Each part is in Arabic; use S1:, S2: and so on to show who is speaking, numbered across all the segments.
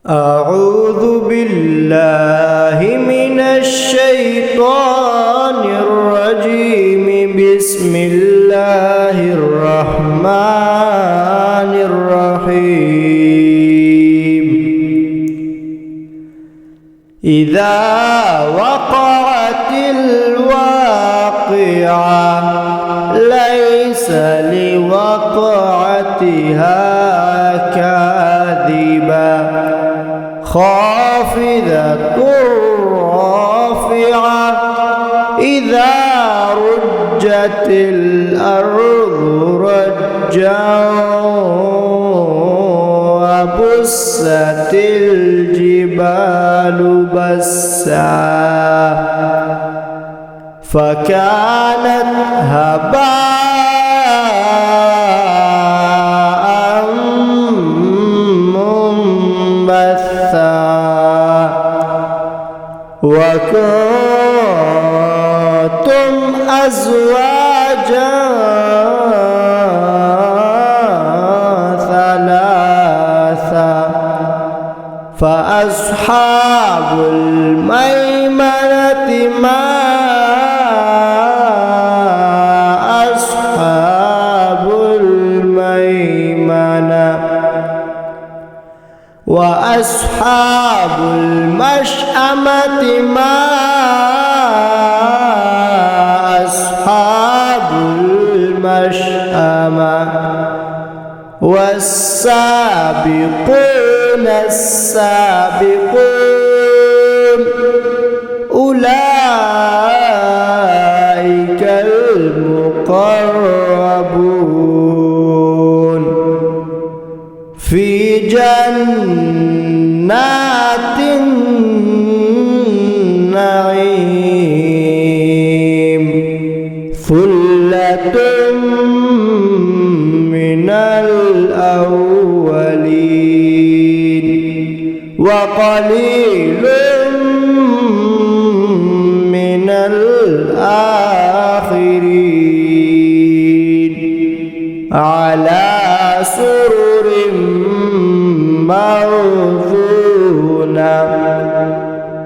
S1: أعوذ بالله من الشيطان الرجيم. بسم الله الرحمن الرحيم. إذا وقعت الواقعة ليس لوقعتها كاذبة خافضة رافعة إذا رجت الأرض رجا وبست الجبال بسا فكانت هباء منبثا وكنتم أزواجا ثلاثا فأصحاب الميمنة ما أصحاب الميمنة وأصحاب المشأمة ما أصحاب المشأمة والسابقون السابقون أولئك المقربون في جنات النعيم ثلة من الأولين وقليل من الآخرين على سرر موضونة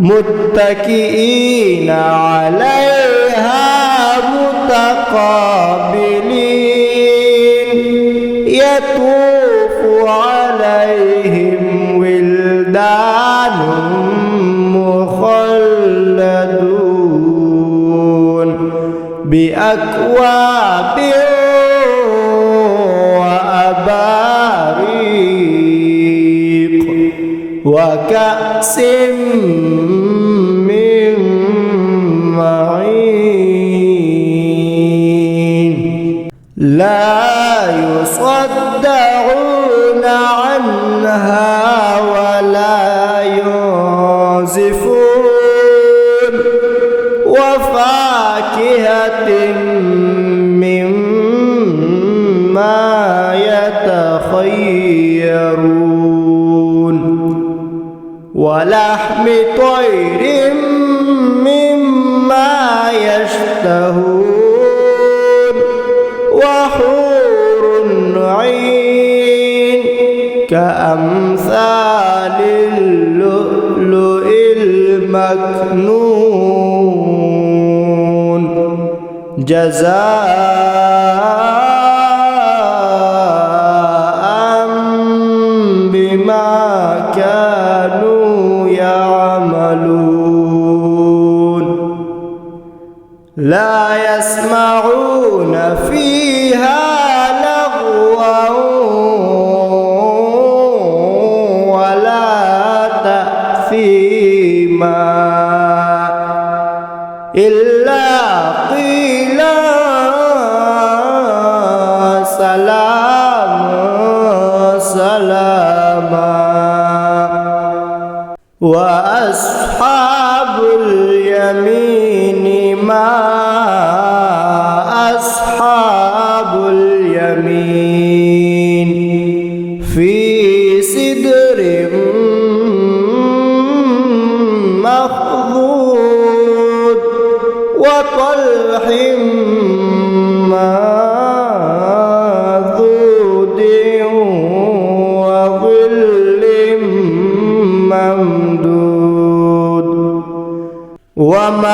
S1: متكئين عليها متقابلين يطوف عليهم ولدان مخلدون بأكواب وأباريق وكأس من معين لا يصدعون عنها ولا ينزفون وفاكهة مما يتخيرون ولحم طير مما يشتهون وحور عين كأمثال اللؤلؤ المكنون جزاء بما كانوا يعملون لا يسمعون فيها لغوا ولا تأثيما إلا قيلا سلاما سلاما وأصحاب اليمين ما أصحاب اليمين في سدر مخضود وطلح منضود وظل وماء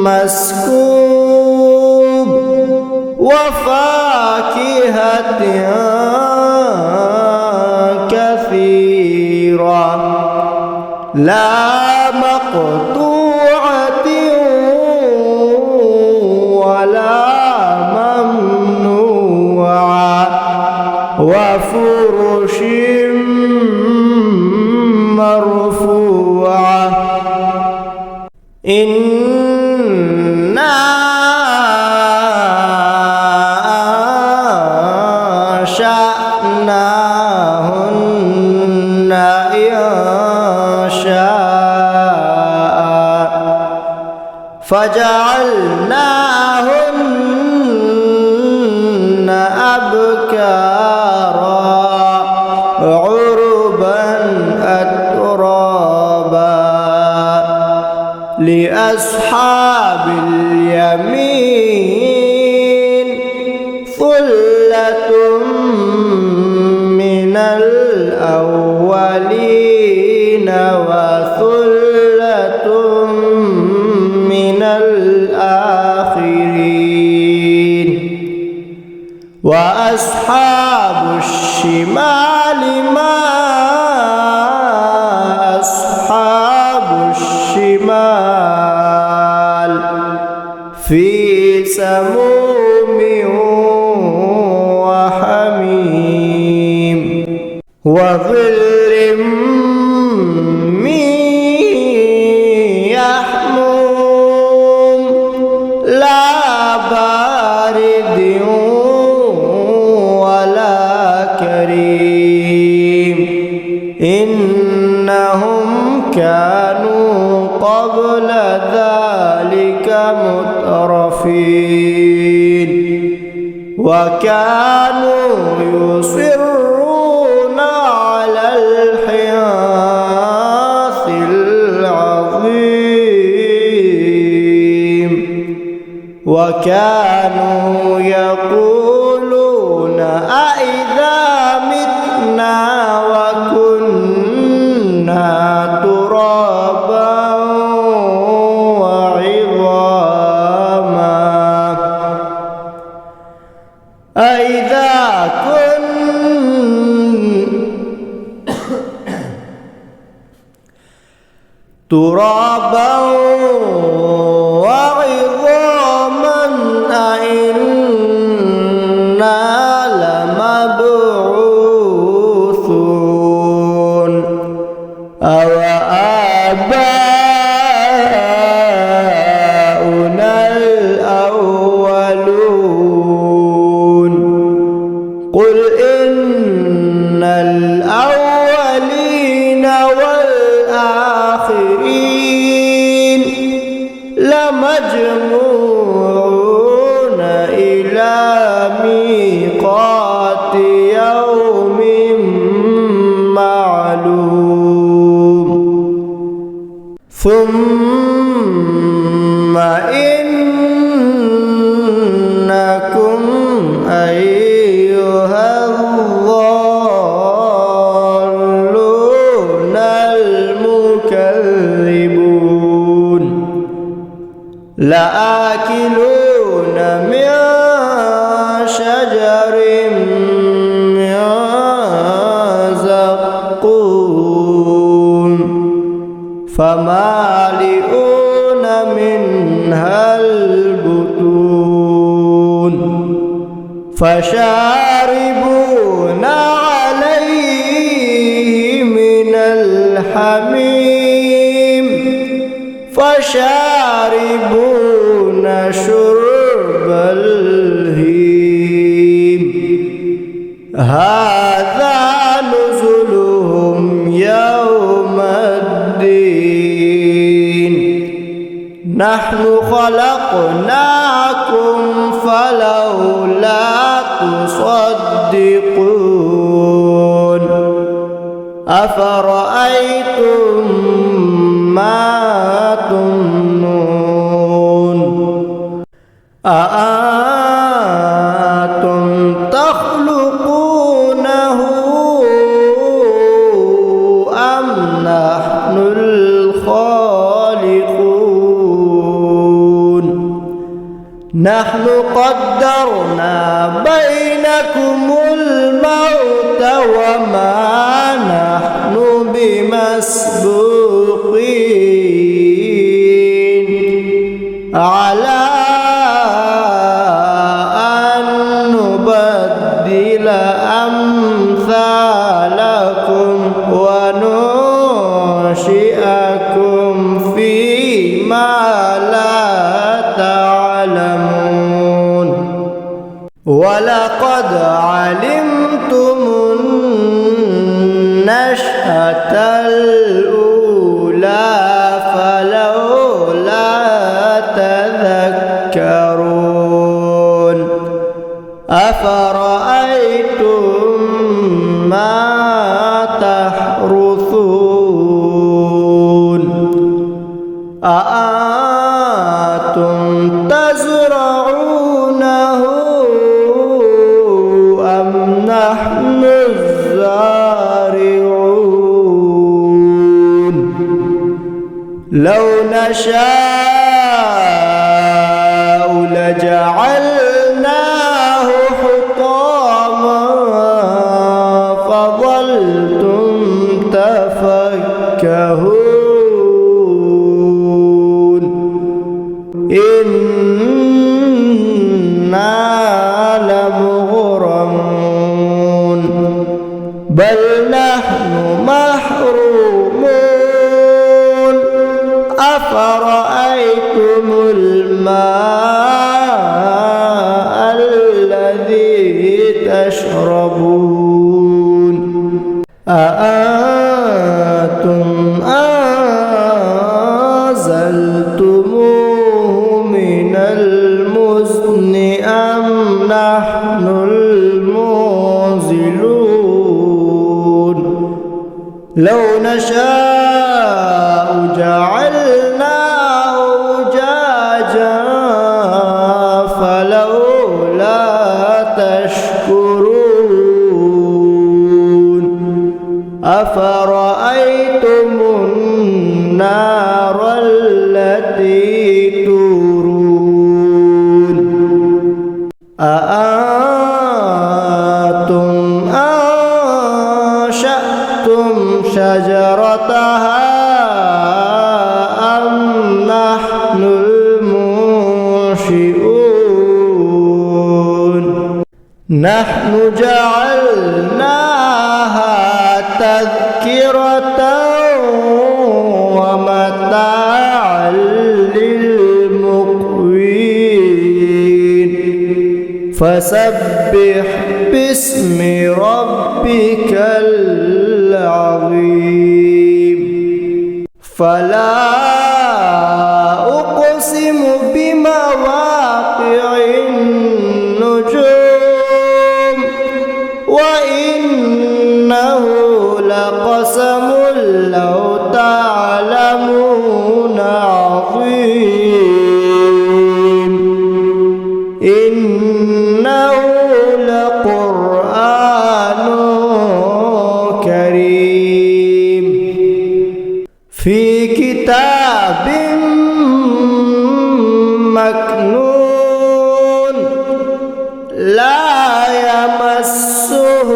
S1: مسكوب وفاكهة كثيرة لا مقطوعة ولا ممنوعة وفرش مرفوعة إنا أنشأناهن إنشاء فجعلناهن أبكارا عربا أترابا لأصحاب اليمين ثلة من الأولين وثلة من الآخرين وأصحاب الشمال ما أصحاب الشمال في سموم وحميم وظل من يحموم لا بارد ولا كريم إنهم كانوا قبل ذلك مترفين وكانوا يصرون على الحنث العظيم وكانوا يقولون أإذا متنا وكنا ترابا وعظاما أإذا ترابا وعظاما أإنا لمبعوثون أو آباؤنا الأولون قل إن الأولين والآخرين لمجموعون إلى ميقات يوم معلوم ثم إنكم أيها الضالون المكذبون لآكلون من شجر من زقوم فمالئون منها البطون فشاربون عليه من الحميم فشاربون شرب الهيم هذا نزلهم يوم الدين نحن خلقناكم فلولا تصدقون أفرأيتم ما تمنون أأنتم تخلقونه أم نحن قدرنا بينكم الموت وما نحن بمسبوقين على أن نبدل أمثالكم وننشئكم فيما لا تعلمون ولقد علمتم النشأة الأولى فلولا تذكرون أفرأيتم ما تحرثون أأنتم تزرعونه أم نحن الزارعون لو نشاء لجعلناه حطاما فظلتم تفكهون إنا لمغرمون بل نحن محرومون أفرأيتم الماء الذي تشربون أأنتم أنزلتموه من المزن أم نحن المنزلون لو نشاء جعلناه أجاجا فلولا تشكرون أفرأيتم النار التي تورون أأنتم أنشأتم شجرتها أم نحن المنشئون نحن جعلناها تذكرة ومتاعا للمقوين فسبح باسم ربك العظيم فلا أقسم بمواقع النجوم وإنه لقسم لو تعلمون عظيم إنه لقرآن كريم في كتاب مكنون لا يمسه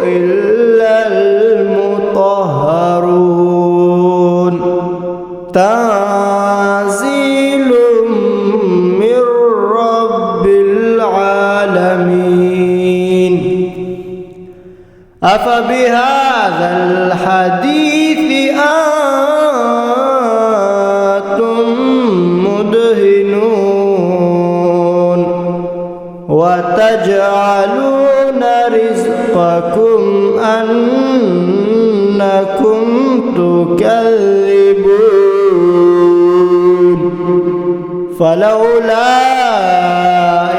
S1: إلا المطهرون تنزيل من رب العالمين أفبهذا الحديث أنتم مدهنون وتجعلون رزقكم أنكم تكذبون فلولا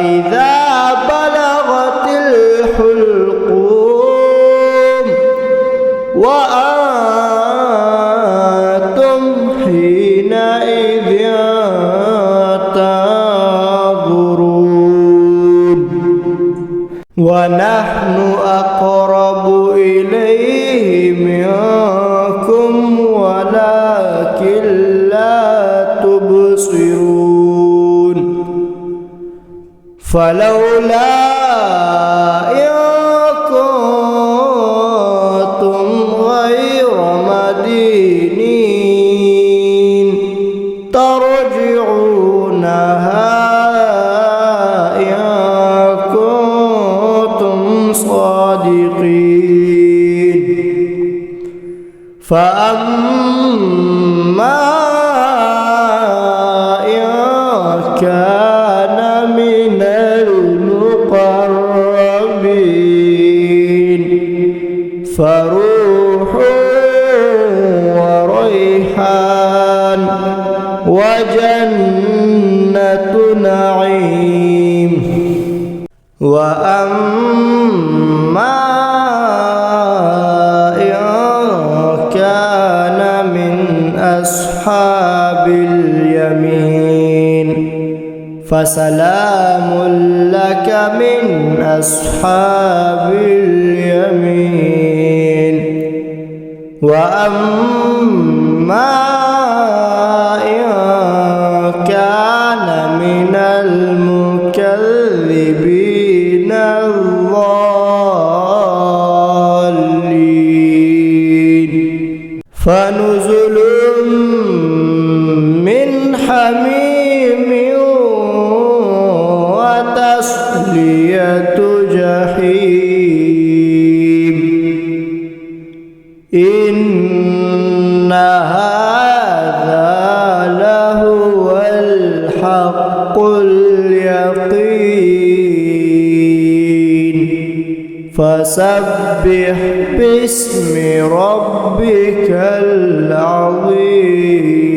S1: إذا بلغت الحلقوم وأنتم حينئذ تنظرون ونحن أقرب إليه منكم ولكن لا تبصرون فلولا إن كنتم غير مدينين ترجعونها إن كنتم صادقين فأما إن كان من المقربين فروح وريحان وجنة نعيم وأما إن كان من أصحاب اليمين فسلام لك من أصحاب اليمين وأما إن كان من المكذبين الضالين فنزل من حميم وتصلية جحيم إن هذا لهو الحق اليقين فسبح باسم ربك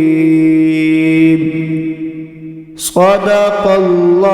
S1: العظيم صدق الله